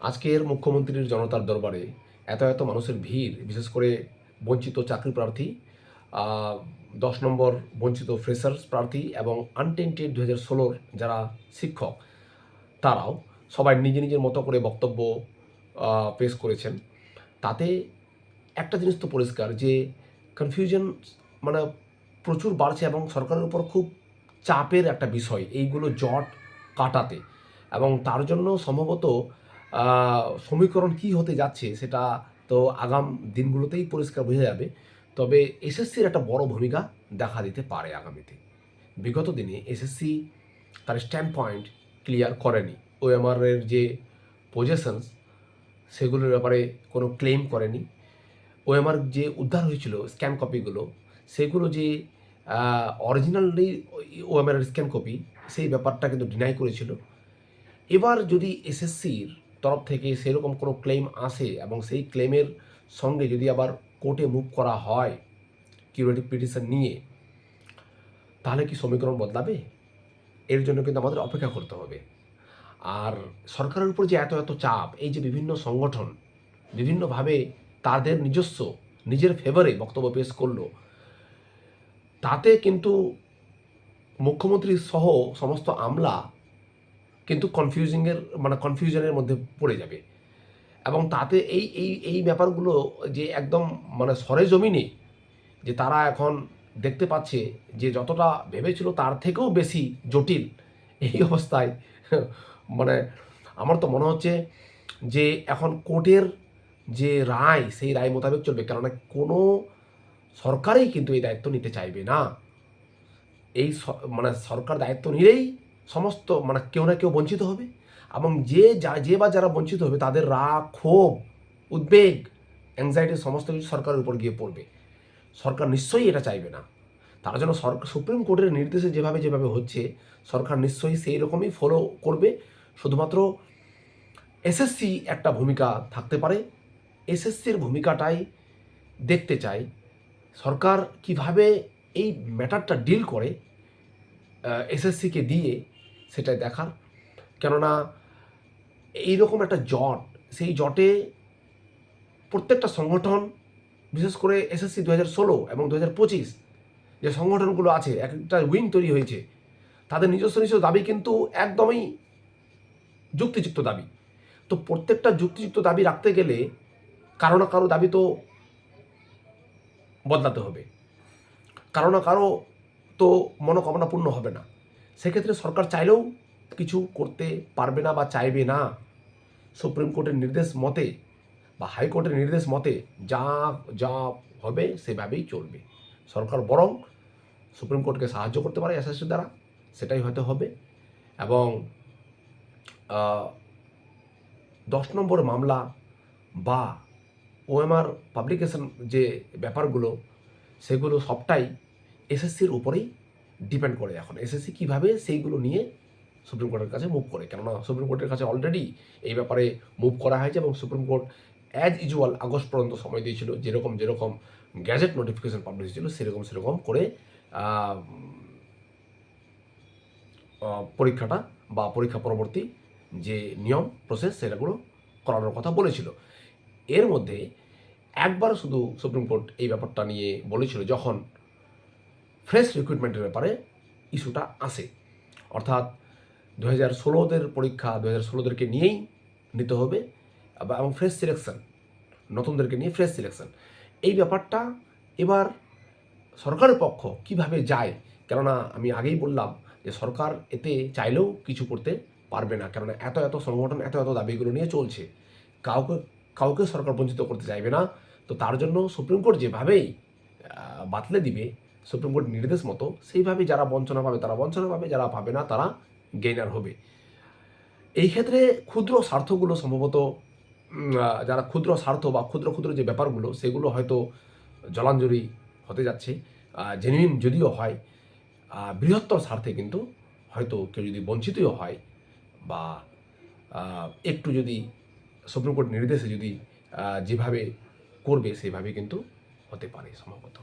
আজকের মুখ্যমন্ত্রীর জনতার দরবারে এত মানুষের ভিড়, বিশেষ করে বঞ্চিত চাকরি প্রার্থী, 10 নম্বর বঞ্চিত ফ্রেশার্স প্রার্থী এবং আনটেন্টেড 2016 যারা শিক্ষক, তারাও সবাই নিজের মতো করে বক্তব্য পেশ করেছেন। তাতে একটা জিনিস তো পরিষ্কার যে কনফিউশন মানে প্রচুর বাড়ছে এবং সরকারের উপর খুব চাপের একটা বিষয় এইগুলো জট কাটাতে, এবং তার জন্য সম্ভবত সমীকরণ কি হতে যাচ্ছে সেটা তো আগাম দিনগুলোতেই পরিষ্কার বোঝা যাবে। তবে এসএসসির একটা বড় ভূমিকা দেখা দিতে পারে আগামীতে। বিগত দিনে এসএসসি তার স্ট্যান্ড পয়েন্ট ক্লিয়ার করেনি। ওএমআরের যে পজেশনস সেগুলোর ব্যাপারে কোনো ক্লেম করেনি। ওএমআর যে উদ্ধার হয়েছিল স্ক্যান কপিগুলো, সেগুলো যে অরিজিনালি ওএমআর স্ক্যান কপি, সেই ব্যাপারটা কিন্তু ডিনাই করেছিল। এবার যদি এসএসসির তরফ থেকে সেরকম কোনো ক্লেম আসে এবং সেই ক্লেমের সঙ্গে যদি আবার কোর্টে মুভ করা হয় কিউরেটিভ পিটিশন নিয়ে, তাহলে কি সমীকরণ বদলাবে? এর জন্য কিন্তু আমাদের অপেক্ষা করতে হবে। আর সরকারের উপর যে এত চাপ, এই যে বিভিন্ন সংগঠন বিভিন্নভাবে তাদের নিজের ফেভারে বক্তব্য পেশ করলো, তাতে কিন্তু মুখ্যমন্ত্রী সহ সমস্ত আমলা কিন্তু কনফিউশনের মধ্যে পড়ে যাবে। এবং তাতে এই ব্যাপারগুলো যে একদম সরেজমিনে যে তারা এখন দেখতে পাচ্ছে যে যতটা ভেবেছিল তার থেকেও বেশি জটিল। এই অবস্থায় মানে আমার তো মনে হচ্ছে যে এখন কোর্টের যে রায়, সেই রায় মোতাবেক চলবে। কেননা কোনো সরকারই কিন্তু এই দায়িত্ব নিতে চাইবে না। এই সরকার দায়িত্ব নিলেই সমস্ত কেউ না কেউ বঞ্চিত হবে, এবং যে বা যারা বঞ্চিত হবে তাদের রাগ, ক্ষোভ, উদ্বেগ, অ্যাংজাইটি সমস্ত কিছু সরকারের উপর গিয়ে পড়বে। সরকার নিশ্চয়ই এটা চাইবে না। তার জন্য সুপ্রিম কোর্টের নির্দেশে যেভাবে হচ্ছে, সরকার নিশ্চয়ই সেই রকমই ফলো করবে। শুধুমাত্র এসএসসি একটা ভূমিকা থাকতে পারে। এসএসসির ভূমিকাটাই দেখতে চাই সরকার কিভাবে এই ম্যাটারটা ডিল করে এসএসসিকে দিয়ে, সেটাই দেখার। কেননা এইরকম একটা জট, সেই জটে প্রত্যেকটা সংগঠন, বিশেষ করে এসএসসি 2016 এবং 2025 যে সংগঠনগুলো আছে, একটা উইং তৈরি হয়েছে, তাদের নিজস্ব দাবি কিন্তু একদমই যুক্তিযুক্ত দাবি। তো প্রত্যেকটা যুক্তিযুক্ত দাবি রাখতে গেলে কারো না কারো দাবি তো বদলাতে হবে, কারো না কারো তো মনোকামনা পূর্ণ হবে না। সেক্ষেত্রে সরকার চাইলেও কিছু করতে পারবে না বা চাইবে না। সুপ্রিম কোর্টের নির্দেশ মতে বা হাইকোর্টের নির্দেশ মতে যা যা হবে সেভাবেই চলবে। সরকার বরং সুপ্রিম কোর্টকে সাহায্য করতে পারে এসএসসির দ্বারা, সেটাই হয়তো হবে। এবং 10 নম্বর মামলা বা ওএমআর পাবলিকেশন যে ব্যাপারগুলো, সেগুলো সবটাই এসএসসির উপরেই ডিপেন্ড করে। এখন এসএসসি কীভাবে সেইগুলো নিয়ে সুপ্রিম কোর্টের কাছে মুভ করে, কেননা সুপ্রিম কোর্টের কাছে অলরেডি এই ব্যাপারে মুভ করা হয়েছে এবং supreme court as usual August পর্যন্ত সময় দিয়েছিল। যেরকম গ্যাজেট নোটিফিকেশন পাবলিশ ছিল সেরকম করে পরীক্ষাটা বা পরীক্ষা পরবর্তী যে নিয়ম প্রসেস সেটাগুলো করানোর কথা বলেছিল। এর মধ্যে একবার শুধু সুপ্রিম কোর্ট এই ব্যাপারটা নিয়ে বলেছিল যখন ফ্রেশ রিক্রুটমেন্টের ব্যাপারে ইস্যুটা আসে, অর্থাৎ 2016দের পরীক্ষা 2016দেরকে নিয়েই নিতে হবে এবং ফ্রেশ সিলেকশন, নতুনদেরকে নিয়ে ফ্রেশ সিলেকশন। এই ব্যাপারটা এবার সরকারের পক্ষ কিভাবে যায়, কেননা আমি আগেই বললাম যে সরকার এতে চাইলেও কিছু করতে পারবে না। কেননা এত সংগঠন এত দাবিগুলো নিয়ে চলছে, কাউকে সরকার বঞ্চিত করতে চাইবে না। তো তার জন্য সুপ্রিম কোর্ট যেভাবেই বাতলে দিবে সুপ্রিম কোর্ট নির্দেশ মতো, সেইভাবে যারা বঞ্চনা পাবে তারা বঞ্চনা পাবে, যারা পাবে না তারা গেইনার হবে। এই ক্ষেত্রে ক্ষুদ্র স্বার্থগুলো সম্ভবত যারা ক্ষুদ্র স্বার্থ বা ক্ষুদ্র যে ব্যাপারগুলো, সেগুলো হয়তো জলাঞ্জলি হতে যাচ্ছে। জেনুইন যদিও হয়, বৃহত্তর স্বার্থে কিন্তু হয়তো কেউ যদি বঞ্চিতও হয় বা একটু যদি সুপ্রিম কোর্ট নির্দেশে যদি যেভাবে করবে সেভাবে কিন্তু হতে পারে সম্ভবত।